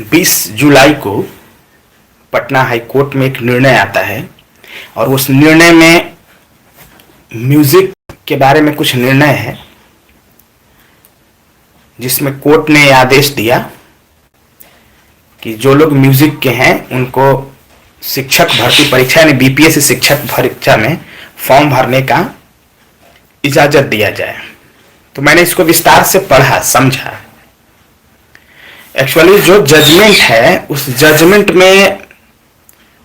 20 जुलाई को Patna high court में एक निर्णय आता है और उस निर्णय में म्यूजिक के बारे में कुछ निर्णय है, जिसमें कोर्ट ने आदेश दिया कि जो लोग म्यूजिक के हैं उनको शिक्षक भर्ती परीक्षा यानी बीपीएससी शिक्षक परीक्षा में फॉर्म भरने का इजाजत दिया जाए। तो मैंने इसको विस्तार से पढ़ा, समझा। एक्चुअली जो जजमेंट है उस जजमेंट में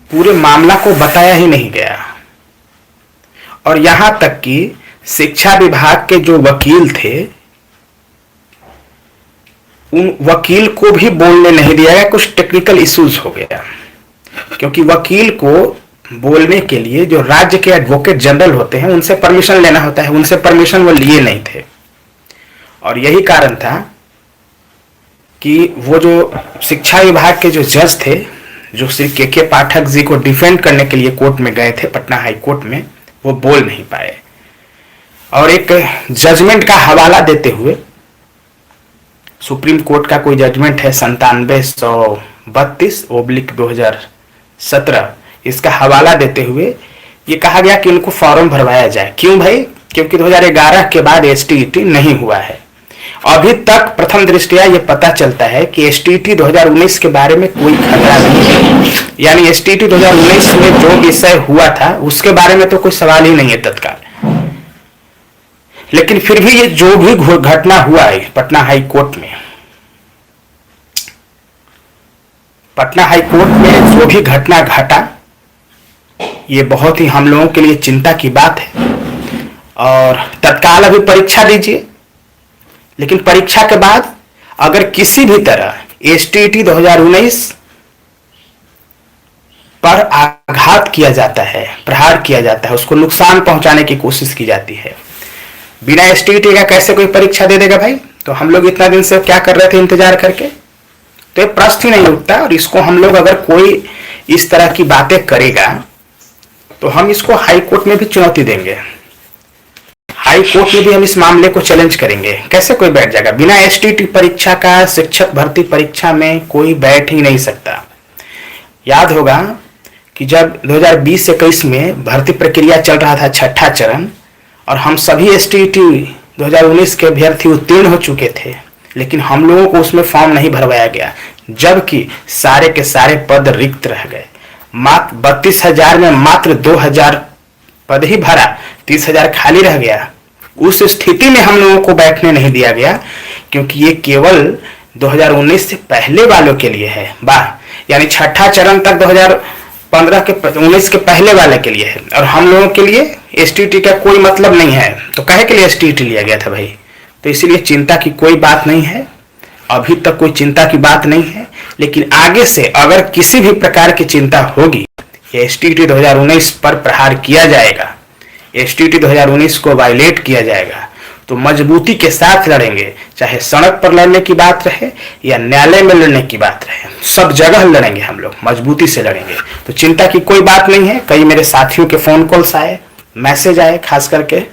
पूरे मामला को बताया ही नहीं गया और यहां तक कि शिक्षा विभाग के जो वकील थे उन वकील को भी बोलने नहीं दिया गया। कुछ टेक्निकल इश्यूज हो गया क्योंकि वकील को बोलने के लिए जो राज्य के एडवोकेट जनरल होते हैं उनसे परमिशन लेना होता है, उनसे परमिशन वो लिए नहीं थे। और यही कारण था कि वो जो शिक्षा विभाग के जो जज थे, जो श्री के पाठक जी को डिफेंड करने के लिए कोर्ट में गए थे पटना हाई कोर्ट में, वो बोल नहीं पाए। और एक जजमेंट का हवाला देते हुए, सुप्रीम कोर्ट का कोई जजमेंट है 9732/2017, इसका हवाला देते हुए ये कहा गया कि इनको फॉर्म भरवाया जाए। क्यों भाई? क्योंकि 2011 के बाद एसटीईटी नहीं हुआ है। अभी तक प्रथम दृष्टया ये पता चलता है कि एसटीईटी 2019 के बारे में कोई खतरा नहीं है, यानी एसटीईटी 2019 में जो विषय हुआ था उसके बारे में तो कोई सवाल ही नहीं है तत्काल। लेकिन फिर भी ये जो भी घटना हुआ है पटना हाई कोर्ट में, जो भी घटना घटा, ये बहुत ही हम लोगों के लिए चिंता की बात है। और तत्काल अभी परीक्षा दीजिए, लेकिन परीक्षा के बाद अगर किसी भी तरह एसटीईटी 2019 पर आघात किया जाता है, प्रहार किया जाता है, उसको नुकसान पहुंचाने की कोशिश की जाती है, बिना एसटीईटी का कैसे कोई परीक्षा दे देगा भाई? तो हम लोग इतना दिन से क्या कर रहे थे इंतजार करके? तो ये प्रश्न ही नहीं उठता। और इसको हम लोग, अगर कोई इस तरह की बातें करेगा तो हम इसको हाई कोर्ट में भी चुनौती देंगे। हाई कोर्ट में भी हम इस मामले को चैलेंज करेंगे। कैसे कोई बैठ जाएगा? बिना एसटीईटी परीक्षा का शिक्षक भर्ती परीक्षा में कोई बैठ ही नहीं सकता। याद होगा कि जब 2020-21 में भर्ती प्रक्रिया चल रहा था, छठा चरण, और हम सभी एसटीईटी 2019 के अभ्यर्थी उत्तीर्ण हो चुके थे, लेकिन हम लोगों को उसमें फॉर्म नहीं भरवाया गया, जबकि सारे के सारे पद रिक्त रह गए। मात्र 32,000 में मात्र 2,000 पद ही भरा, 30,000 खाली रह गया। उस स्थिति में हम लोगों को बैठने नहीं दिया गया, क्योंकि ये केवल 2019 से पहले वालों के लिए है। यानी छठा चरण तक 2019 के पहले वाले के लिए है, और हम लोगों के लिए एसटीईटी का कोई मतलब नहीं है। तो कहे के लिए एसटीईटी लिया गया था भाई? तो इसीलिए चिंता की कोई बात नहीं है, अभी तक कोई चिंता की बात नहीं है। लेकिन आगे से अगर किसी भी प्रकार की चिंता होगी, एसटीईटी 2019 पर प्रहार किया जाएगा, एसटीईटी 2019 को वायलेट किया जाएगा, तो मजबूती के साथ लड़ेंगे। चाहे सड़क पर लड़ने की बात रहे या न्यायालय में लड़ने की बात रहे, सब जगह लड़ेंगे हम लोग, मजबूती से लड़ेंगे। तो चिंता की कोई बात नहीं है। कई मेरे साथियों के फोन कॉल्स आए, मैसेज आए खास करके,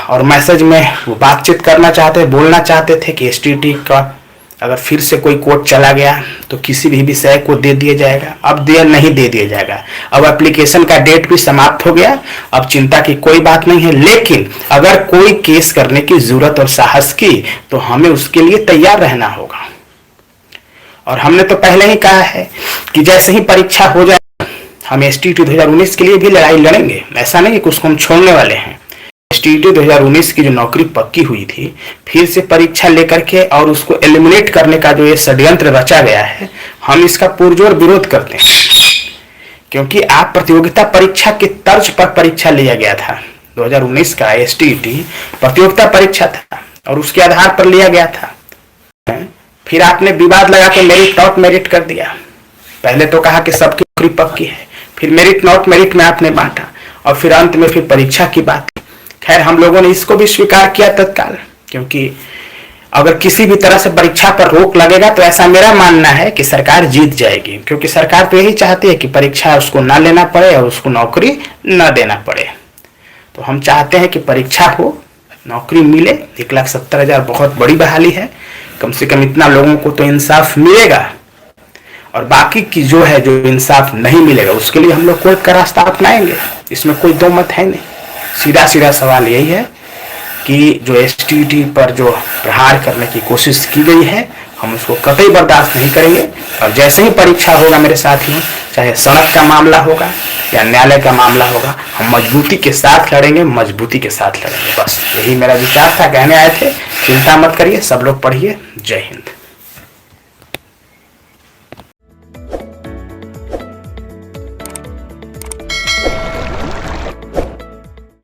और मैसेज में वो बातचीत करना चाहते, बोलना चाहते थे कि एसटीईटी का अगर फिर से कोई कोर्ट चला गया तो किसी भी विषय को दे दिया जाएगा। अब नहीं दे दिया जाएगा, अब एप्लीकेशन का डेट भी समाप्त हो गया, अब चिंता की कोई बात नहीं है। लेकिन अगर कोई केस करने की जरूरत और साहस की तो हमें उसके लिए तैयार रहना होगा। और हमने तो पहले ही कहा है कि जैसे ही परीक्षा हो जाए हम एसटीईटी 2019 के लिए भी लड़ाई लड़ेंगे। ऐसा नहीं कि उसको हम छोड़ने वाले हैं। एसटीईटी 2019 की जो नौकरी पक्की हुई थी, फिर से परीक्षा लेकर के और उसको एलिमिनेट करने का जो ये षड्यंत्र रचा गया है, हम इसका पुरजोर विरोध करते हैं। क्योंकि आप प्रतियोगिता परीक्षा की तर्ज पर परीक्षा लिया गया था। 2019 का एसटीईटी प्रतियोगिता परीक्षा था और उसके आधार पर लिया गया था। फिर आपने विवाद लगा के मेरिट नॉट मेरिट कर दिया। पहले तो कहा कि सबकी नौकरी पक्की है, फिर मेरिट नॉट मेरिट में आपने बांटा, और फिर अंत में फिर परीक्षा की बात। खैर, हम लोगों ने इसको भी स्वीकार किया तत्काल, क्योंकि अगर किसी भी तरह से परीक्षा पर रोक लगेगा तो ऐसा मेरा मानना है कि सरकार जीत जाएगी। क्योंकि सरकार तो यही चाहती है कि परीक्षा उसको ना लेना पड़े और उसको नौकरी ना देना पड़े। तो हम चाहते हैं कि परीक्षा हो, नौकरी मिले। 1,70,000 बहुत बड़ी बहाली है, कम से कम इतना लोगों को तो इंसाफ मिलेगा और बाकी की जो है, जो इंसाफ नहीं मिलेगा, उसके लिए हम लोग कोर्ट का रास्ता अपनाएंगे। इसमें कोई दो मत है नहीं। सीधा सीधा सवाल यही है कि जो एसटीईटी पर जो प्रहार करने की कोशिश की गई है, हम उसको कतई बर्दाश्त नहीं करेंगे। और जैसे ही परीक्षा होगा मेरे साथियों, चाहे सड़क का मामला होगा या न्यायालय का मामला होगा, हम मजबूती के साथ लड़ेंगे, मजबूती के साथ लड़ेंगे। बस यही मेरा विचार था, कहने आए थे। चिंता मत करिए, सब लोग पढ़िए। जय हिंद।